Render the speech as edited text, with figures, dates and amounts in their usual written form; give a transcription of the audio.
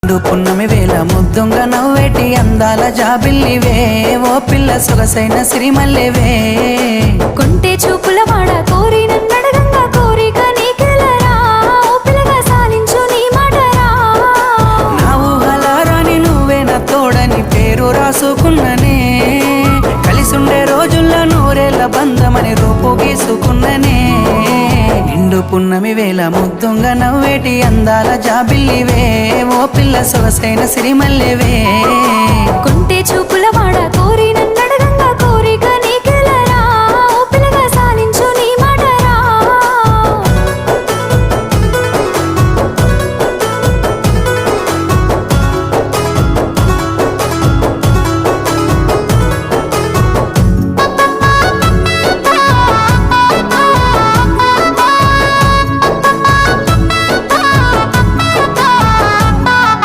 పున్నమి వేళ ముద్దుంగ నవ్వేటి అందాల జాబిల్లివే ఓ పిల్ల సొగసైన సిరిమల్లెవే కొంటే చూపుల వాడ కోరి నన్నడగంగా కోరిక నీకెలరా ఓ పిల్లగా సాలించు నీ మాటరా నా ఊహలారాని నువ్వే నా తోడని పేరు రాసుకున్ననే కలిసుండే రోజుల్లో నూరేళ్ల బంధమని రూపు గీసుకున్ననే నిండు పున్నమి వేళ ముద్దుంగ నవ్వేటి అందాల జాబిల్లివే ఓ పిల్ల సొగసైన సిరిమల్లెవే కొంటే చూపు